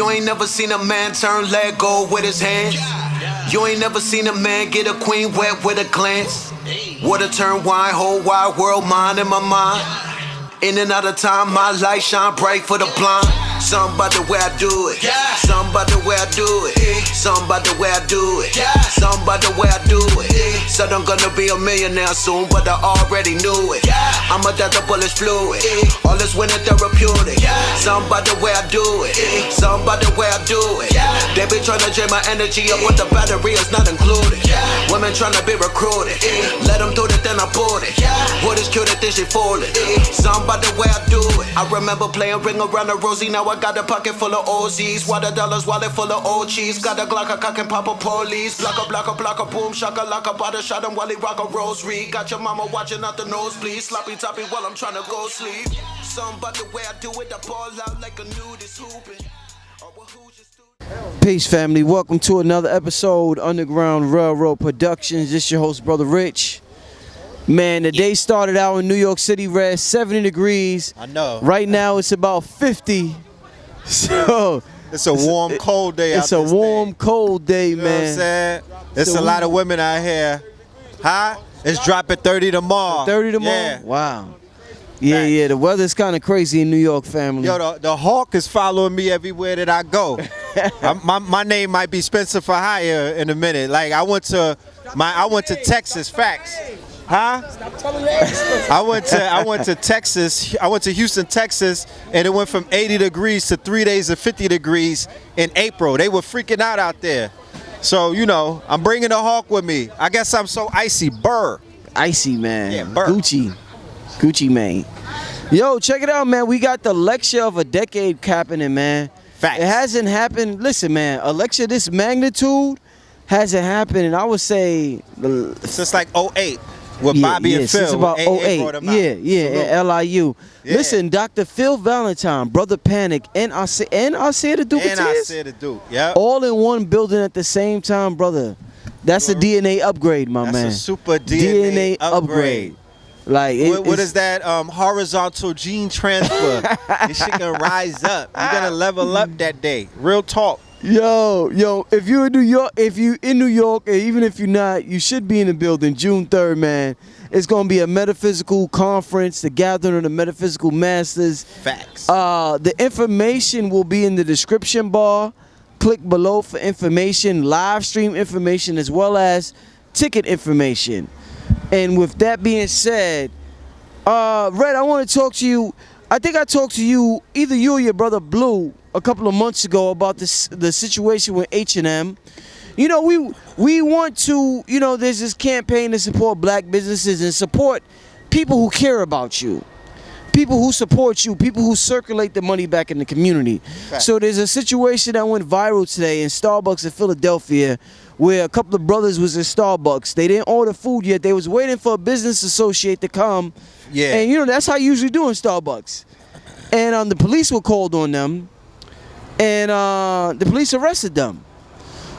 You ain't never seen a man turn leg gold with his hands. You ain't never seen a man get a queen wet with a glance. Water turn wine, whole wide world mine in my mind. In and out of time, my light shine bright for the blind. Something about the way I do it. Something about the way I do it. Something about the way I do it. Something about the way I do it. Said I'm gonna be a millionaire soon, but I already knew it. I'm a death, the bullet's fluid. All this winning therapeutic. Something about the way I do it. Something about the way I do it. They be trying to drain my energy up, but the battery is not included. Women trying to be recruited. Let them do it, then I bought it. What is cute, then she fooled it. Something about the way I do it. I remember playing ring around the rosy. Now I got a pocket full of OZs. Water dollars, wallet full of old cheese. Got a Glock, a cock and pop a police. Block a boom, shaka like a bada shot him while he rock a rosary. Got your mama watching out the nosebleed. Sloppy toppy while I'm trying to go sleep. Something about the way I do it. I ball out like a nudist hooping. Peace, family. Welcome to another episode Underground Railroad Productions. This your host, Brother Rich. Man, the day started out in New York City, Red, 70 degrees. I know. Right now it's about 50. So it's a warm, cold day out there. It's a warm, cold day, you know man. What I'm saying? There's a lot of women out here. Huh? It's dropping 30 tomorrow. 30 tomorrow? Yeah. Wow. Yeah, the weather's kind of crazy in New York, family. Yo, the hawk is following me everywhere that I go. my name might be Spencer for hire in a minute. Like I went to Texas. Facts. Huh? Stop telling that. I went to Texas. I went to Houston, Texas, and it went from 80 degrees to 3 days of 50 degrees in April. They were freaking out there. So, you know, I'm bringing the hawk with me. I guess I'm so icy. Burr. Icy, man. Yeah, burr. Gucci, man. Yo, check it out, man. We got the lecture of a decade happening, man. Facts. It hasn't happened. Listen, man, a lecture this magnitude hasn't happened, and I would say since like 08. With Bobby and Phil. Since about 08. At LIU. Yeah. Listen, Dr. Phil Valentine, Brother Panic, and Aseer the Duke. And Aseer the Duke, yeah. All in one building at the same time, brother. That's a DNA upgrade, my man. That's a super DNA upgrade. Like what is that? Horizontal gene transfer. This shit gonna rise up. You're gonna level up that day. Real talk. Yo, if you're in New York, and even if you're not, you should be in the building June 3rd, man. It's going to be a metaphysical conference, the gathering of the metaphysical masters. Facts. The information will be in the description bar. Click below for information, live stream information, as well as ticket information. And with that being said, Red, I want to talk to you. I think I talked to you, either you or your brother Blue, a couple of months ago about the situation with H&M. You know, we want to, you know, there's this campaign to support black businesses and support people who care about you. People who support you, people who circulate the money back in the community. Right. So there's a situation that went viral today in Starbucks in Philadelphia where a couple of brothers was in Starbucks. They didn't order food yet. They was waiting for a business associate to come. Yeah. And, you know, that's how you usually do in Starbucks. And the police were called on them. And the police arrested them.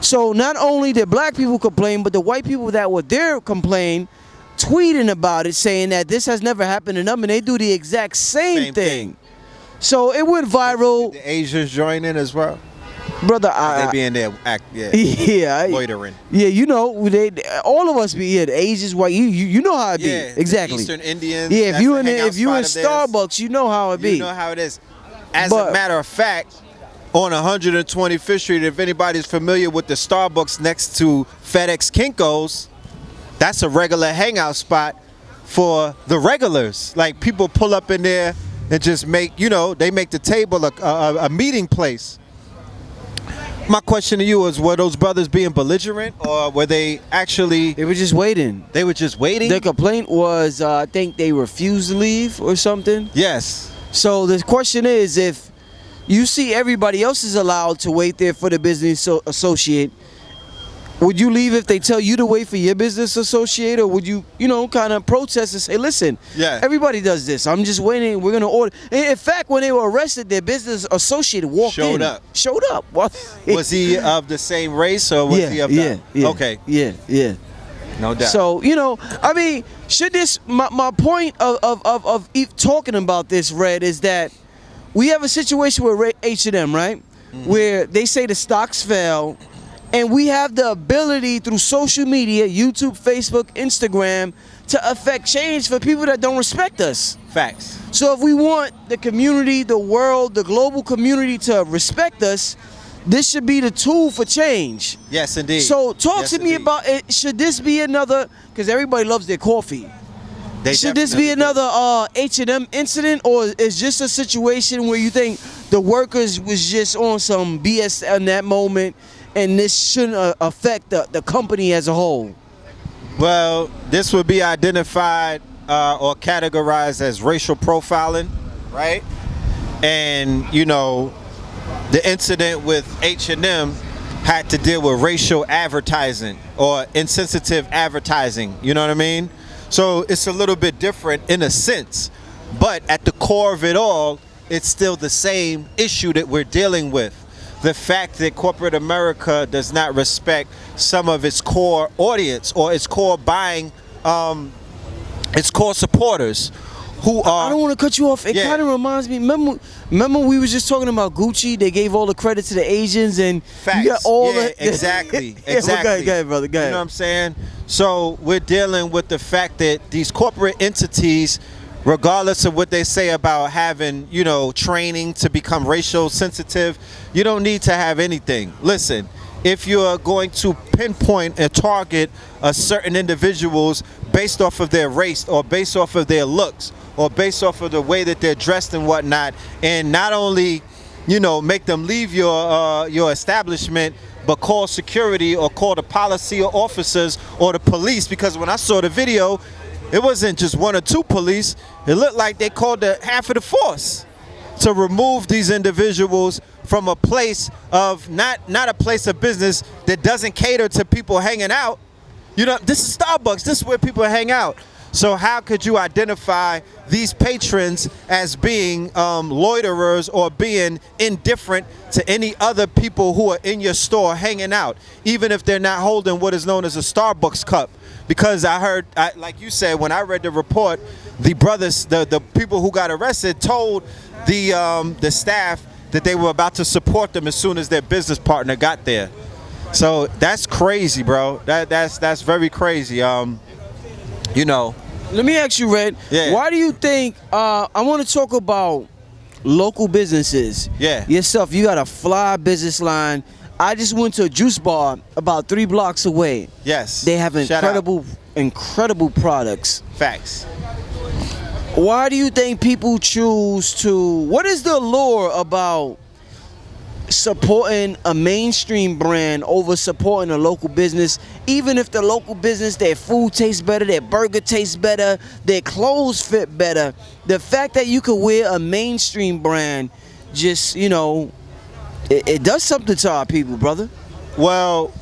So not only did black people complain, but the white people that were there complained, tweeting about it, saying that this has never happened to them, and they do the exact same thing. So it went viral. Did the Asians join in as well? Brother, they be in there, loitering. Yeah, you know, all of us be here. The Asians, white, you know how it be. Exactly. Eastern Indians. Yeah, if you in Starbucks, you know how it be. You know how it is. As a matter of fact, on 125th Street, if anybody's familiar with the Starbucks next to FedEx Kinko's, that's a regular hangout spot for the regulars. Like, people pull up in there and just make, you know, they make the table a meeting place. My question to you is, were those brothers being belligerent, or were they actually... They were just waiting. They were just waiting? The complaint was, I think they refused to leave or something. Yes. So the question is, if you see everybody else is allowed to wait there for the business associate, would you leave if they tell you to wait for your business associate, or would you, you know, kind of protest and say, listen, everybody does this. I'm just waiting. We're going to order. In fact, when they were arrested, their business associate showed up. Was he of the same race, or was he of that? Yeah. Okay. Yeah. No doubt. So, you know, I mean, should this, my point of talking about this, Red, is that we have a situation with H&M, right? where they say the stocks fell, and we have the ability through social media, YouTube, Facebook, Instagram, to affect change for people that don't respect us. Facts. So if we want the community, the world, the global community to respect us, this should be the tool for change. Yes, indeed. So talk Yes, to me indeed. about it. Should this be another, because everybody loves their coffee. They Should this be definitely do. another H&M incident, or is just a situation where you think the workers was just on some BS in that moment, and this shouldn't affect the company as a whole? Well, this would be identified or categorized as racial profiling, right? And, you know, the incident with H&M had to deal with racial advertising or insensitive advertising, you know what I mean? So it's a little bit different in a sense, but at the core of it all, it's still the same issue that we're dealing with. The fact that corporate America does not respect some of its core audience or its core buying, its core supporters who are... I don't want to cut you off. It Yeah. kind of reminds me, remember we was just talking about Gucci? They gave all the credit to the Asians, and Facts. you got all Yeah, the... exactly. Yeah, Exactly. go ahead, brother, go You ahead. know what I'm saying? So we're dealing with the fact that these corporate entities, regardless of what they say about having, you know, training to become racial sensitive, you don't need to have anything. Listen, if you're going to pinpoint and target a certain individuals based off of their race or based off of their looks or based off of the way that they're dressed and whatnot, and not only, you know, make them leave your establishment, but call security or call the policy or officers or the police, because when I saw the video, it wasn't just one or two police. It looked like they called half of the force to remove these individuals from a place of not a place of business that doesn't cater to people hanging out. You know, this is Starbucks. This is where people hang out. So how could you identify these patrons as being loiterers or being indifferent to any other people who are in your store hanging out, even if they're not holding what is known as a Starbucks cup? Because I heard, like you said, when I read the report, the brothers, the people who got arrested told the staff that they were about to support them as soon as their business partner got there. So that's crazy, bro. That's very crazy. You know. Let me ask you, Red. Yeah. Why do you think? I want to talk about local businesses. Yeah. Yourself, you got a fly business line. I just went to a juice bar about 3 blocks away. Yes. They have Shout out. incredible products. Facts. Why do you think people choose to? What is the allure about supporting a mainstream brand over supporting a local business, even if the local business, their food tastes better, their burger tastes better, their clothes fit better? The fact that you could wear a mainstream brand just, you know, it does something to our people, brother. Well,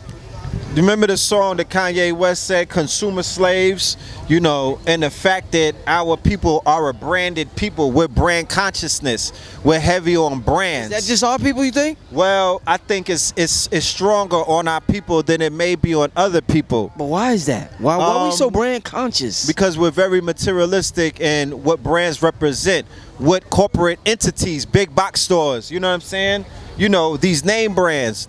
remember the song that Kanye West said, "Consumer slaves," you know, and the fact that our people are a branded people with brand consciousness. We're heavy on brands. Is that just our people, you think? Well, I think it's stronger on our people than it may be on other people. But why is that? Why are we so brand conscious? Because we're very materialistic in what brands represent, what corporate entities, big box stores, you know what I'm saying? You know, these name brands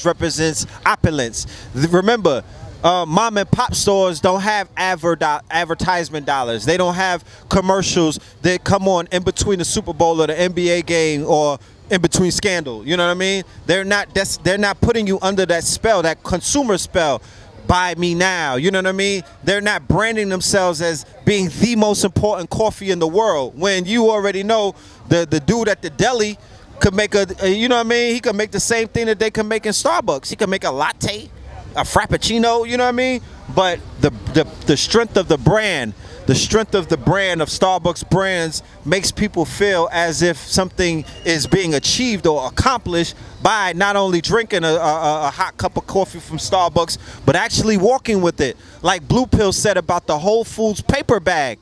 represents opulence. Remember, mom and pop stores don't have advertisement dollars. They don't have commercials that come on in between the Super Bowl or the NBA game or in between Scandal. You know what I mean? They're not putting you under that spell, that consumer spell. Buy me now. You know what I mean? They're not branding themselves as being the most important coffee in the world, when you already know the dude at the deli could make you know what I mean? He could make the same thing that they can make in Starbucks. He could make a latte, a frappuccino, you know what I mean? But the strength of the brand, the strength of the brand of Starbucks brands makes people feel as if something is being achieved or accomplished by not only drinking a hot cup of coffee from Starbucks, but actually walking with it. Like Blue Pill said about the Whole Foods paper bag.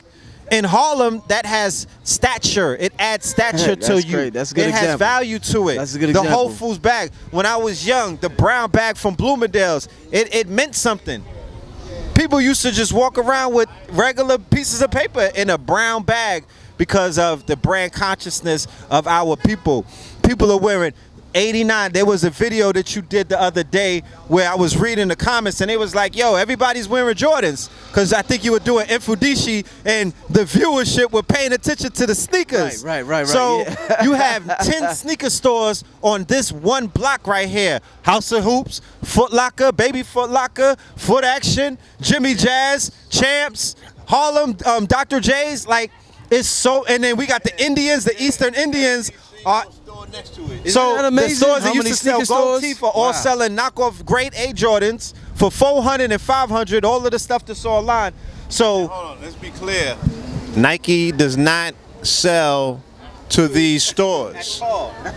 In Harlem, that has stature. It adds stature to you. Great. That's a good it example. has value to it. That's a good The example. Whole Foods bag. When I was young, the brown bag from Bloomingdale's, it meant something. People used to just walk around with regular pieces of paper in a brown bag because of the brand consciousness of our people. People are wearing 89. There was a video that you did the other day where I was reading the comments and it was like, yo, everybody's wearing Jordans. Because I think you were doing Infudishi and the viewership were paying attention to the sneakers. Right. So Yeah. you have 10 sneaker stores on this one block right here. House of Hoops, Foot Locker, Baby Foot Locker, Foot Action, Jimmy Jazz, Champs, Harlem, Dr. J's. Like, it's so, and then we got the Indians, the Eastern Indians. Next to it. So that amazing? the stores How that used many to sell sneaker gold stores? teeth are all Wow. selling knockoff grade A Jordans for $400 and $500. All of the stuff that's online. So Hold on, let's be clear. Nike does not sell to these stores.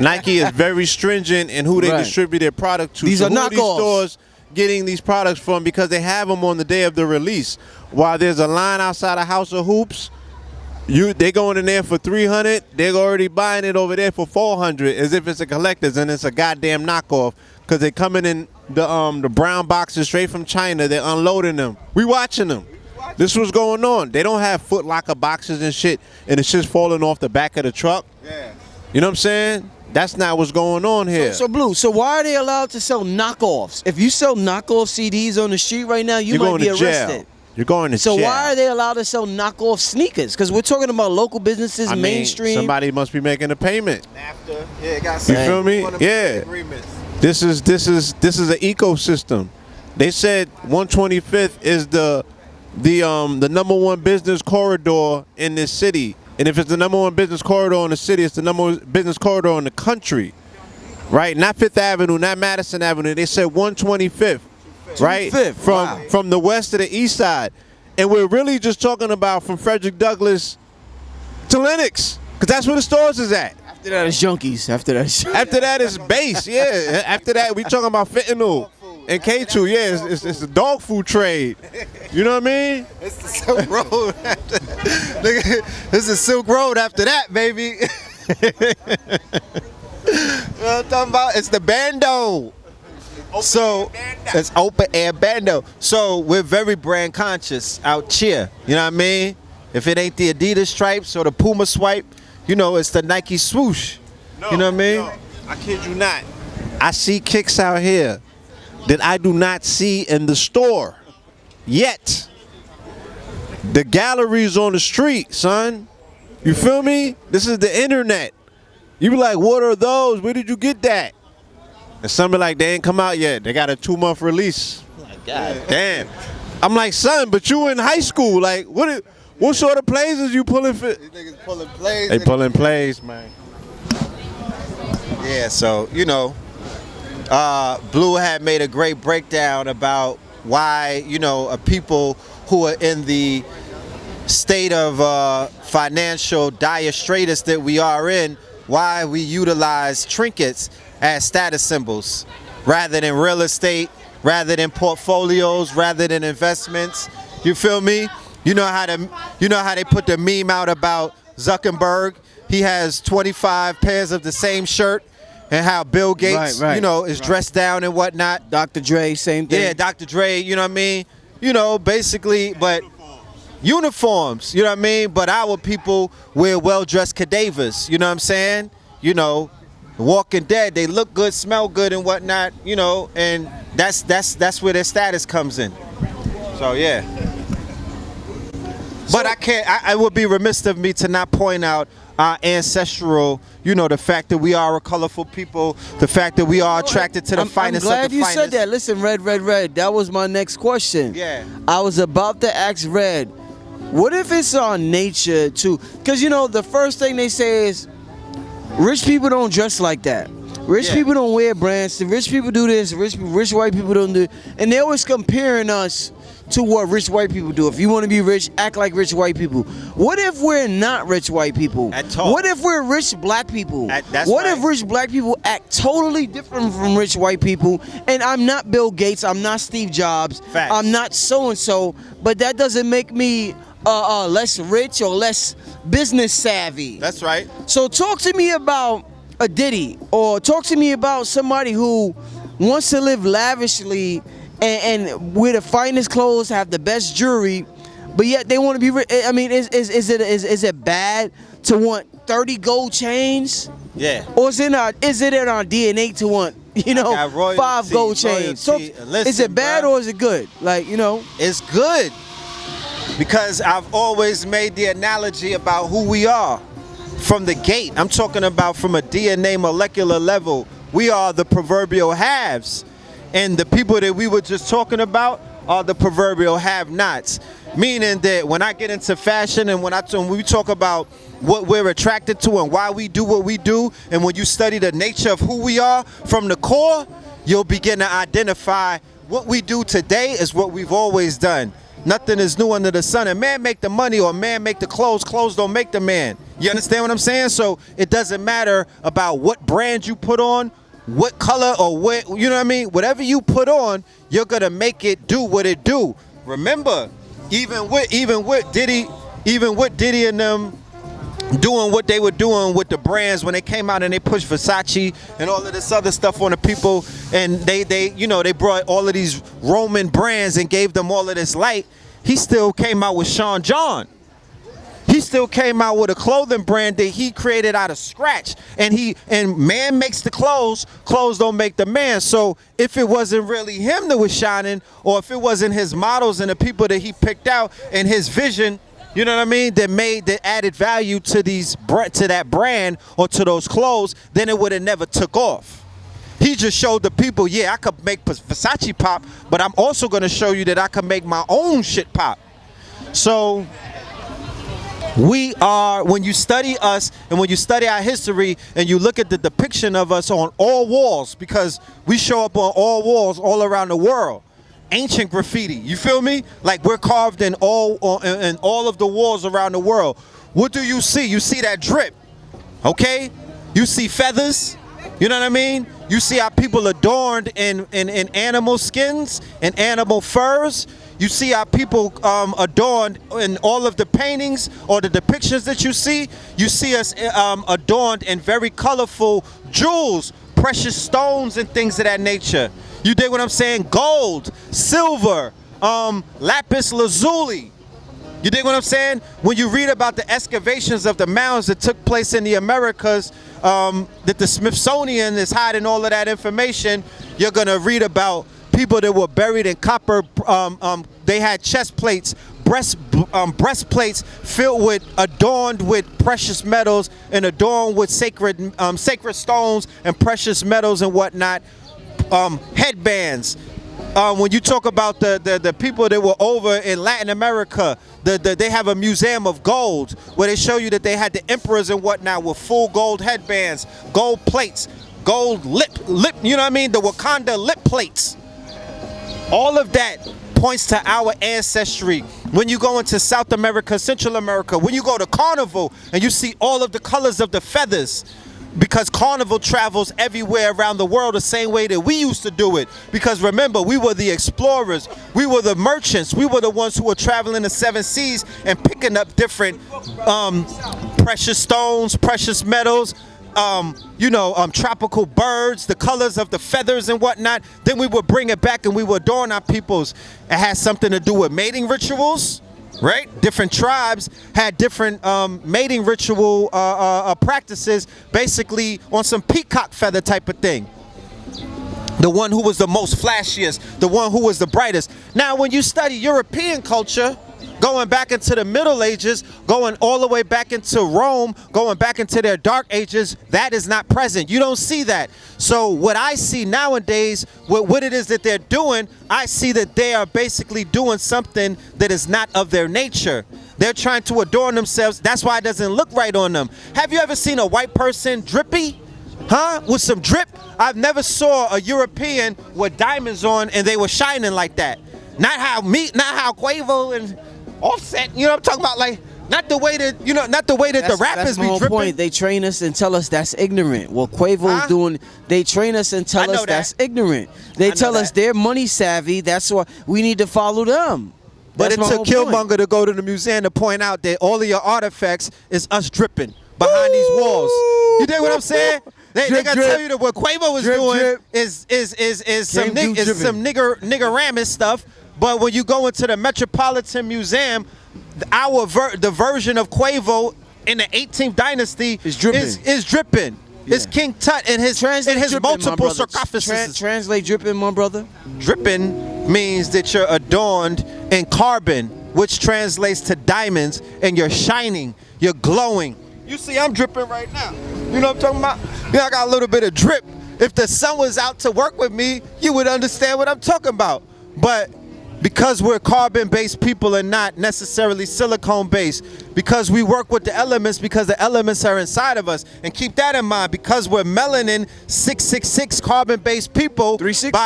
Nike is very stringent in who they Right. distribute their product to. These So are who are these knockoffs. stores getting these products from? Because they have them on the day of the release. While there's a line outside of House of Hoops, they going in there for $300. They're already buying it over there for $400, as if it's a collector's and it's a goddamn knockoff. Because they're coming in the brown boxes straight from China. They're unloading them. We watching them. This was going on. They don't have Foot Locker boxes and shit, and it's just falling off the back of the truck. yeah. You know what I'm saying? That's not what's going on here. So Blue, so why are they allowed to sell knockoffs? If you sell knockoff CDs on the street right now, you You're might going be to arrested. jail. You're going to So jail. why are they allowed to sell knockoff sneakers? Because we're talking about local businesses, I mean, mainstream. somebody must be making a payment. After, yeah, it got You feel me? one of the Yeah. agreements. This is an ecosystem. They said 125th is the number one business corridor in this city. And if it's the number one business corridor in the city, it's the number one business corridor in the country. Right? Not Fifth Avenue, not Madison Avenue. They said 125th. Right? 25th, wow. From the west to the east side. And we're really just talking about from Frederick Douglass to Lenox. Because that's where the stores is at. After that, it's junkies. After that, After that is base, yeah. After that, we talking about fentanyl and K2. Yeah, it's the dog food trade. You know what I mean? It's the Silk Road. Nigga, it's the Silk Road after that, baby. You know what I'm talking about? It's the bando. So it's open air bando. So we're very brand conscious out here. You know what I mean? If it ain't the Adidas stripes or the Puma swipe, you know it's the Nike swoosh. You know what I mean? No, I kid you not. I see kicks out here that I do not see in the store yet. The galleries on the street, son. You feel me? This is the internet. You be like, what are those? Where did you get that? And some be like, they ain't come out yet. They got a 2-month release. Like, God damn. I'm like, son, but you in high school. Like, what sort of plays is you pulling for? These niggas pulling plays. They pulling plays, man. Yeah, so, you know, Blue had made a great breakdown about why, you know, people who are in the state of financial dire straits that we are in, why we utilize trinkets as status symbols rather than real estate, rather than portfolios, rather than investments. You feel me? You know how they put the meme out about Zuckerberg? He has 25 pairs of the same shirt, and how Bill Gates, Right, you know, is dressed down and whatnot. Dr. Dre, same thing. Yeah, Dr. Dre, you know what I mean? You know, basically, but uniforms, you know what I mean? But our people wear well-dressed cadavers, you know what I'm saying? You know, Walking Dead, they look good, smell good and whatnot, you know, and that's where their status comes in. So, yeah. But I would be remiss of me to not point out our ancestral, you know, the fact that we are a colorful people, the fact that we are attracted to the finest of the I'm glad you finest. said that. Listen, Red. That was my next question. Yeah. I was about to ask Red, what if it's our nature to, because, you know, the first thing they say is, rich people don't dress like that. Rich Yeah. people don't wear brands. Rich people do this. Rich white people don't do. And they're always comparing us to what rich white people do. If you want to be rich, act like rich white people. What if we're not rich white people? At all. What if we're rich black people? That's what right. if rich black people act totally different from rich white people? And I'm not Bill Gates. I'm not Steve Jobs. Facts. I'm not so and so. But that doesn't make me less rich or less business savvy. That's right. So talk to me about a Diddy, or talk to me about somebody who wants to live lavishly and wear the finest clothes, have the best jewelry, but yet they want to be rich. I mean, is it bad to want 30 gold chains Yeah. Or is it in our DNA to want, got royalty, 5 gold chains? So royalty. Listen, is it bad bruh. or is it good? Like, It's good because I've always made the analogy about who we are from the gate. I'm talking about from a DNA molecular level. We are the proverbial haves, and the people that we were just talking about are the proverbial have-nots. Meaning that when I get into fashion and when we talk about what we're attracted to and why we do what we do, and when you study the nature of who we are from the core, you'll begin to identify what we do today is what we've always done. Nothing is new under the sun. And man make the money or man make the clothes. Clothes don't make the man. You understand what I'm saying? So it doesn't matter about what brand you put on, what color or what, you know what I mean? Whatever you put on, you're going to make it do what it do. Remember, even with Diddy and them doing what they were doing with the brands when they came out and they pushed Versace and all of this other stuff on the people, and they brought all of these Roman brands and gave them all of this light, he still came out with Sean John. He still came out with a clothing brand that he created out of scratch, and man makes the clothes don't make the man. So if it wasn't really him that was shining, or if it wasn't his models and the people that he picked out and his vision, you know what I mean, that added value to that brand or to those clothes, then it would have never took off. He just showed the people, yeah, I could make Versace pop, but I'm also going to show you that I can make my own shit pop. So we are, when you study us and when you study our history and you look at the depiction of us on all walls, because we show up on all walls all around the world. Ancient graffiti, you feel me? Like we're carved in all of the walls around the world. What do you see? You see that drip, okay? You see feathers, you know what I mean? You see how people adorned in animal skins and animal furs. You see how people adorned in all of the paintings or the depictions that you see. You see us adorned in very colorful jewels, precious stones and things of that nature. You dig what I'm saying? Gold, silver, lapis lazuli. You dig what I'm saying? When you read about the excavations of the mounds that took place in the Americas, that the Smithsonian is hiding all of that information, you're going to read about people that were buried in copper. They had chest plates, breastplates adorned with precious metals and adorned with sacred stones and precious metals and whatnot. Headbands. When you talk about the people that were over in Latin America, they have a museum of gold where they show you that they had the emperors and whatnot with full gold headbands, gold plates, gold lip, you know what I mean? The Wakanda lip plates. All of that points to our ancestry. When you go into South America, Central America, when you go to Carnival and you see all of the colors of the feathers, because Carnival travels everywhere around the world the same way that we used to do it. Because remember, we were the explorers, we were the merchants, we were the ones who were traveling the 7 seas and picking up different precious stones, precious metals, tropical birds, the colors of the feathers and whatnot. Then we would bring it back and we would adorn our peoples. It has something to do with mating rituals. Right? Different tribes had different mating ritual practices, basically on some peacock feather type of thing. The one who was the most flashiest, the one who was the brightest. Now, when you study European culture, going back into the Middle Ages, going all the way back into Rome, going back into their dark ages, that is not present. You don't see that. So what I see nowadays, what it is that they're doing, I see that they are basically doing something that is not of their nature. They're trying to adorn themselves. That's why it doesn't look right on them. Have you ever seen a white person drippy? Huh? With some drip? I've never saw a European with diamonds on and they were shining like that. Not how Quavo and Offset, you know what I'm talking about? Like, not the way that, the rappers be dripping. Point. They train us and tell us that's ignorant. What Quavo's doing, they train us and tell us that's ignorant. They tell us they're money savvy. That's why we need to follow them. But it took Killmonger to go to the museum to point out that all of your artifacts is us dripping behind these walls. You dig what I'm saying? They gotta tell you that what Quavo was doing is some nigger ramming stuff. But when you go into the Metropolitan Museum, the version of Quavo in the 18th dynasty is dripping. It's King Tut in his multiple brother. sarcophaguses. Translate dripping, my brother. Dripping means that you're adorned in carbon, which translates to diamonds, and you're shining, you're glowing. You see, I'm dripping right now. You know what I'm talking about? You know, I got a little bit of drip. If the sun was out to work with me, you would understand what I'm talking about. But because we're carbon-based people and not necessarily silicone-based, because we work with the elements, because the elements are inside of us, and keep that in mind, because we're melanin 666 carbon-based people. 36?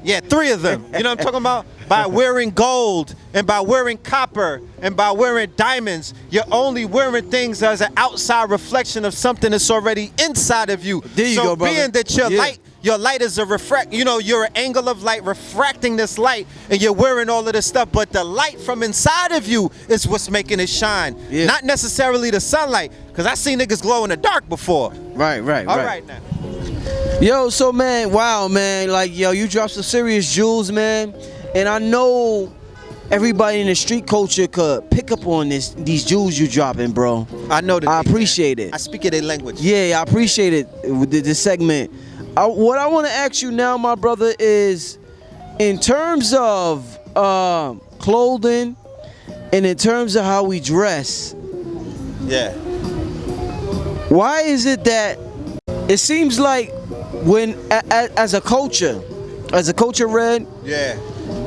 Yeah, 3 of them. You know what I'm talking about? By wearing gold and by wearing copper and by wearing diamonds, you're only wearing things as an outside reflection of something that's already inside of you. There you go, brother. Being that your light is a refract, you know, you're an angle of light refracting this light, and you're wearing all of this stuff, but the light from inside of you is what's making it shine. Yeah. Not necessarily the sunlight, because I seen niggas glow in the dark before. Right. All right now. Yo, so man, wow, man, like, yo, you dropped some serious jewels, man, and I know everybody in the street culture could pick up on these jewels you dropping, bro. I know that. I appreciate it. I speak their language. Yeah, I appreciate it with this segment. What I want to ask you now, my brother, is in terms of clothing and in terms of how we dress. Yeah. Why is it that it seems like when as a culture, Red, Yeah.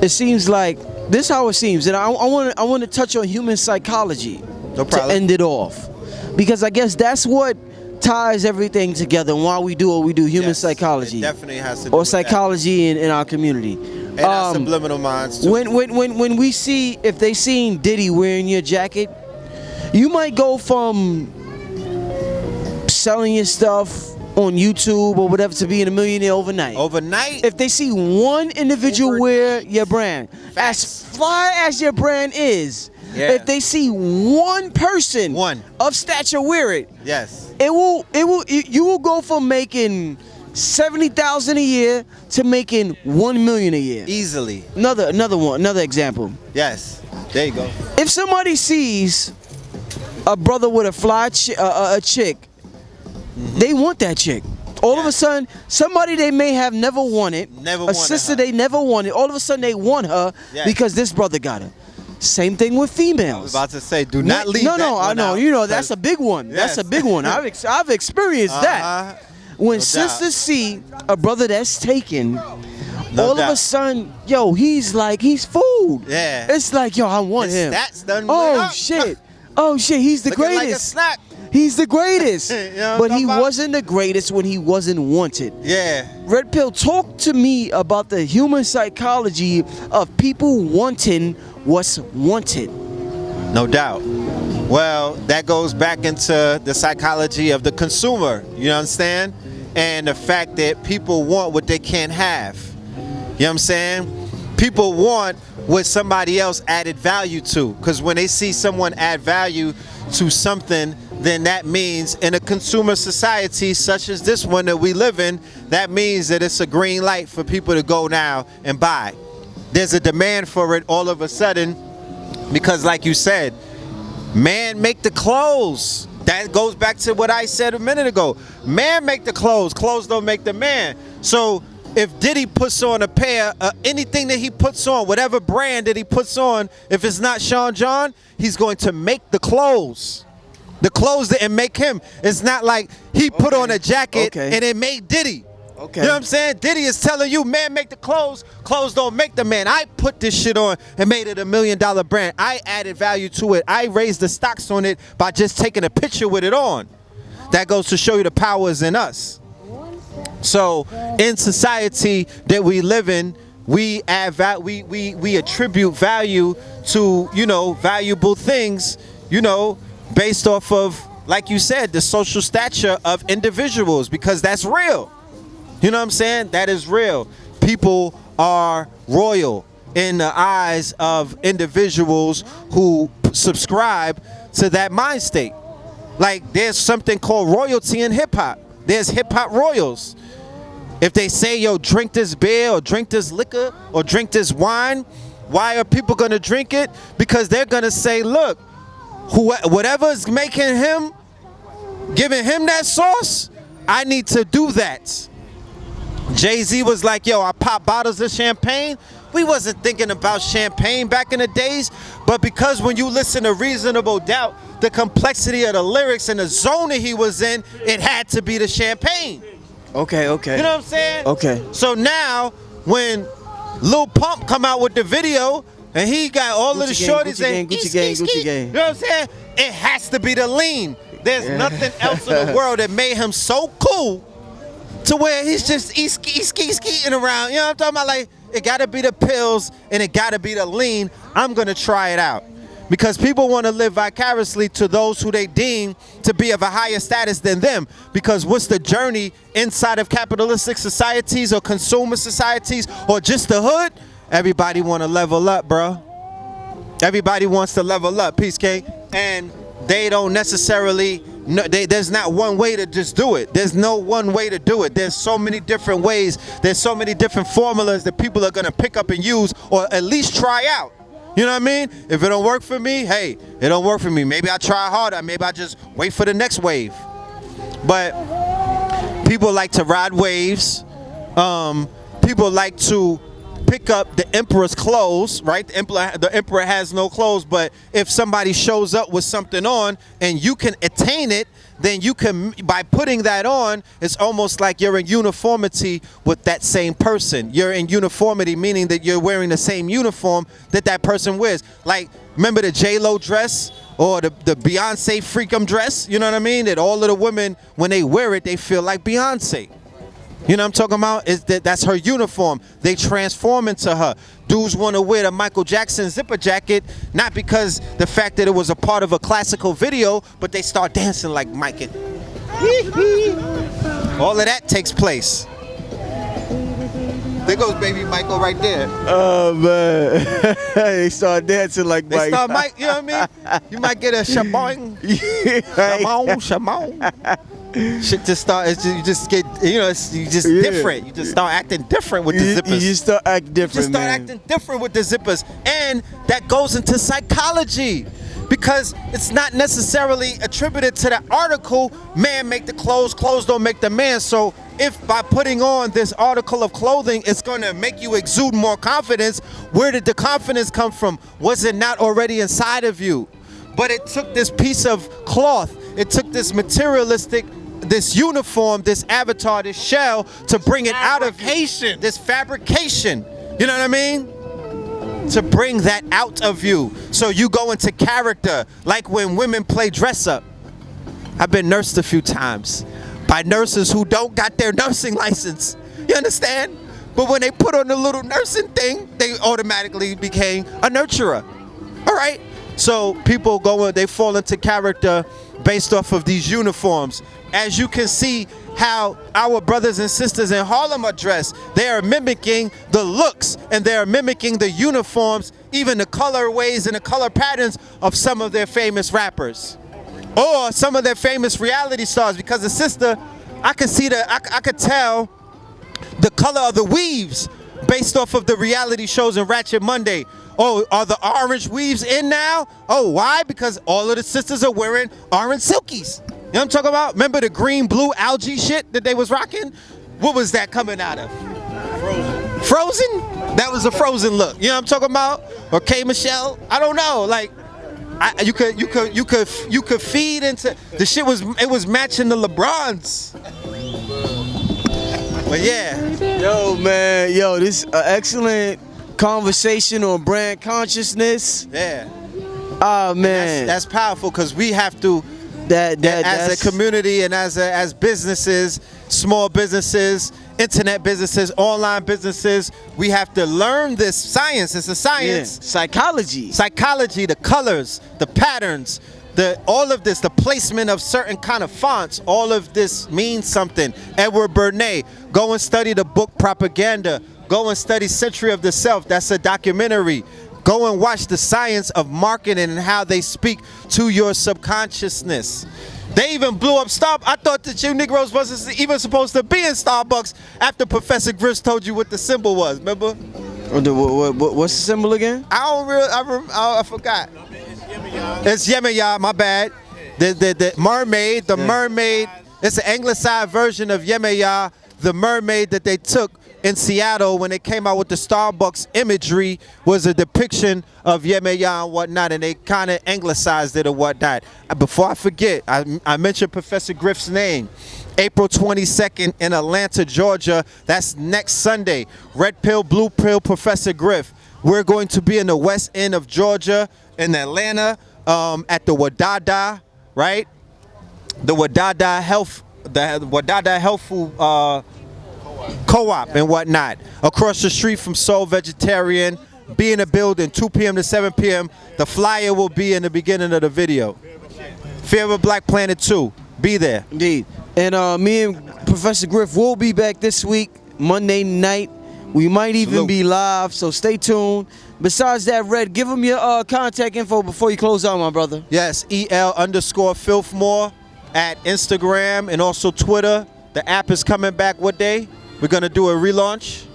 it seems like this is how it seems, and I want to touch on human psychology No problem. to end it off, because I guess that's what ties everything together and why we do what we do. Human psychology, it definitely has to do or with psychology in our community. And our subliminal minds too. When we see, if they seen Diddy wearing your jacket, you might go from selling your stuff on YouTube or whatever to being a millionaire overnight. If they see one individual wear your brand, as fly as your brand is, if they see one person of stature wear it, you will go from making $70,000 a year to making $1 million a year. Easily. Another example. Yes. There you go. If somebody sees a brother with a fly a chick, they want that chick. All of a sudden, somebody they may have never wanted, a sister they never wanted, all of a sudden they want her because this brother got her. Same thing with females. I was about to say, do not leave that No, one I know. out, You know, that's a big one. Yes. That's a big one. I've experienced that. When sisters see a brother that's taken, all of a sudden, yo, he's food. Yeah. It's like, yo, I want him. Stats done Oh went up. shit. Oh shit, he's the Looking greatest. like a snack. He's the greatest. You know what But I'm he talking about? wasn't the greatest when he wasn't wanted. Yeah. Red Pill, talk to me about the human psychology of people wanting what's wanted. No doubt. Well, that goes back into the psychology of the consumer. You understand? And the fact that people want what they can't have. You know what I'm saying? People want what somebody else added value to. Because when they see someone add value to something, then that means in a consumer society such as this one that we live in, that means that it's a green light for people to go now and buy. There's a demand for it all of a sudden because, like you said, man make the clothes. That goes back to what I said a minute ago. Man make the clothes. Clothes don't make the man. So if Diddy puts on a pair, anything that he puts on, whatever brand that he puts on, if it's not Sean John, he's going to make the clothes. The clothes didn't make him. It's not like he put on a jacket and it made Diddy. Okay. You know what I'm saying? Diddy is telling you, man, make the clothes. Clothes don't make the man. I put this shit on and made it $1 million brand. I added value to it. I raised the stocks on it by just taking a picture with it on. That goes to show you the power is in us. So in society that we live in, we add we attribute value to, you know, valuable things, you know, based off of, like you said, the social stature of individuals, because that's real. You know what I'm saying? That is real. People are royal in the eyes of individuals who subscribe to that mind state. Like, there's something called royalty in hip-hop. There's hip-hop royals. If they say, yo, drink this beer or drink this liquor or drink this wine, why are people going to drink it? Because they're going to say, look, whatever's making him, giving him that sauce, I need to do that. Jay-Z was like, yo, I pop bottles of champagne. We wasn't thinking about champagne back in the days, but because when you listen to Reasonable Doubt, the complexity of the lyrics and the zone that he was in, it had to be the champagne. Okay. You know what I'm saying? Okay. So now, when Lil Pump come out with the video, and he got all of the shorties and Gucci gang. you know what I'm saying? It has to be the lean. There's nothing else in the world that made him so cool to where he's just skeeting around. You know what I'm talking about? Like, it gotta be the pills and it gotta be the lean. I'm gonna try it out. Because people want to live vicariously to those who they deem to be of a higher status than them. Because what's the journey inside of capitalistic societies or consumer societies or just the hood? Everybody want to level up, bro. Everybody wants to level up, Peace King. And they don't necessarily, there's not one way to just do it. There's no one way to do it. There's so many different ways. There's so many different formulas that people are going to pick up and use or at least try out. You know what I mean? If it don't work for me, hey, it don't work for me. Maybe I try harder. Maybe I just wait for the next wave. But people like to ride waves. People like to pick up the emperor's clothes, right? The emperor has no clothes, but if somebody shows up with something on and you can attain it, then you can, by putting that on, it's almost like you're in uniformity with that same person. You're in uniformity, meaning that you're wearing the same uniform that person wears. Like, remember the J-Lo dress or the Beyonce Freakum dress? You know what I mean? That all of the women, when they wear it, they feel like Beyonce. You know what I'm talking about? Is that's her uniform. They transform into her. Dudes want to wear the Michael Jackson zipper jacket, not because the fact that it was a part of a classical video, but they start dancing like Mike. All of that takes place. There goes baby Michael right there. Oh man, they start dancing like they Mike. Start Mike. You know what I mean? You might get a shaboing, shamon. Shit just start. You just get. You know, you just different. You just start acting different with the zippers. You just start acting different. You just start acting different with the zippers, and that goes into psychology. Because it's not necessarily attributed to the article, man make the clothes, clothes don't make the man. So if by putting on this article of clothing, it's going to make you exude more confidence, where did the confidence come from? Was it not already inside of you? But it took this piece of cloth, it took this materialistic, this uniform, this avatar, this shell to bring it out of you. This fabrication. You know what I mean? To bring that out of you. So you go into character, like when women play dress up. I've been nursed a few times by nurses who don't got their nursing license. You understand? But when they put on the little nursing thing, they automatically became a nurturer. All right? So people they fall into character based off of these uniforms. As you can see how our brothers and sisters in Harlem are dressed, they are mimicking the looks and they are mimicking the uniforms, even the colorways and the color patterns of some of their famous rappers. Or some of their famous reality stars, because the sister, I could tell the color of the weaves based off of the reality shows in Ratchet Monday. Oh, are the orange weaves in now? Oh, why? Because all of the sisters are wearing orange silkies. You know what I'm talking about? Remember the green, blue algae shit that they was rocking? What was that coming out of? Frozen? That was a Frozen look. You know what I'm talking about? Or K. Michelle? I don't know. Like, you could feed into the shit. It was matching the LeBrons. But yeah. Yo, man. Yo, this excellent conversation on brand consciousness. Yeah. Oh man. That's powerful because we have to. As a community and as businesses, small businesses, internet businesses, online businesses, we have to learn this science. It's a science. Yeah. Psychology, the colors, the patterns, all of this, the placement of certain kind of fonts, all of this means something. Edward Bernays, go and study the book Propaganda. Go and study Century of the Self. That's a documentary. Go and watch the science of marketing and how they speak to your subconsciousness. They even blew up Starbucks. I thought that you Negroes wasn't even supposed to be in Starbucks after Professor Griffiths told you what the symbol was. Remember? What's the symbol again? I forgot. It's Yemaya, my bad. The mermaid, mermaid. It's an anglicized version of Yemeya, the mermaid that they took in Seattle when they came out with the Starbucks imagery was a depiction of Yemeya and whatnot, and they kind of anglicized it or whatnot. Before I forget, I mentioned Professor Griff's name. April 22nd in Atlanta, Georgia. That's next Sunday. Red Pill, Blue Pill, Professor Griff. We're going to be in the west end of Georgia in Atlanta at the Wadada, right? The Wadada Health Food Co-op and whatnot. Across the street from Soul Vegetarian. Be in the building 2 p.m. to 7 p.m. The flyer will be in the beginning of the video. Fear of a Black Planet 2. Be there. Indeed. And me and Professor Griff will be back this week, Monday night. We might even be live, so stay tuned. Besides that, Red, give them your contact info before you close out, my brother. Yes, EL_Filthmore at Instagram and also Twitter. The app is coming back what day? We're going to do a relaunch.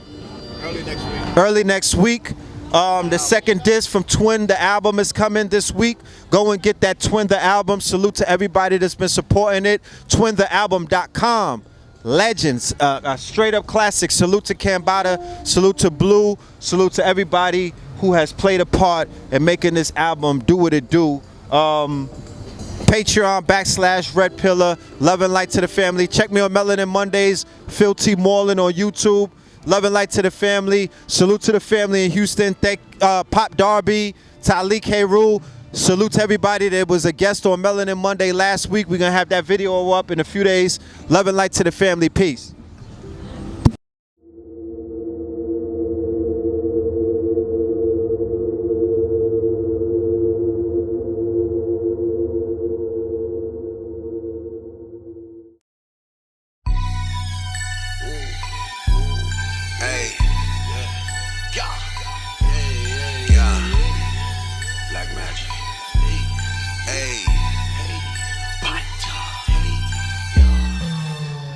Early next week. The second disc from Twin, the album, is coming this week. Go and get that Twin, the album. Salute to everybody that's been supporting it. TwinTheAlbum.com. Legends, straight up classic. Salute to Cambatta, salute to Blue, salute to everybody who has played a part in making this album do what it do. Patreon /Red Pillar, love and light to the family. Check me on Melanin Mondays, Phil T. Moreland on YouTube. Love and light to the family. Salute to the family in Houston. Thank Pop Darby, Talik Heru. Salute to everybody that was a guest on Melanin Monday last week. We're going to have that video up in a few days. Love and light to the family. Peace. Hey. Yeah. Black Magic. Hey.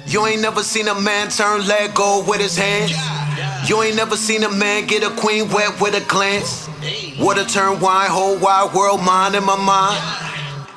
You ain't never seen a man turn leg gold with his hands. You ain't never seen a man get a queen wet with a glance. Water turn wine, whole wide world, mind in my mind.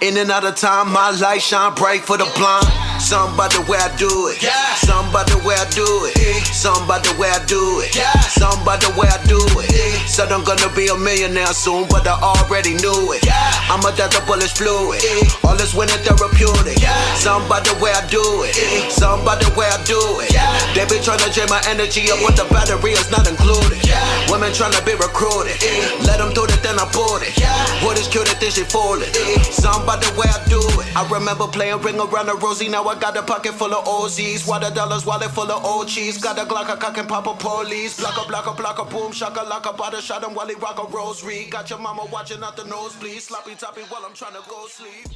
In and out of time, my light shine bright for the blind. Something about the way I do it. Something about the way I do it. Something about the way I do it. Something about the way I do it. Said I'm gonna be a millionaire soon, but I already knew it. I'ma dodge the bullets fluid. All this winning therapeutic. Something about the way I do it. Something about the way I do it. They be trying to drain my energy up with the battery is not included. Women trying to be recruited. Let them do it, then I bought it. What is cute, then she folded. Something about the way I do it. I remember playing ring around the rosy. Now I got a pocket full of OZs. Water dollars, wallet full of old cheese. Got a Glock, a cock and pop a police. Block a boom, shaka laka, bada shot him while he rock a rosary. Got your mama watching out the nosebleed. Sloppy toppy while I'm trying to go sleep.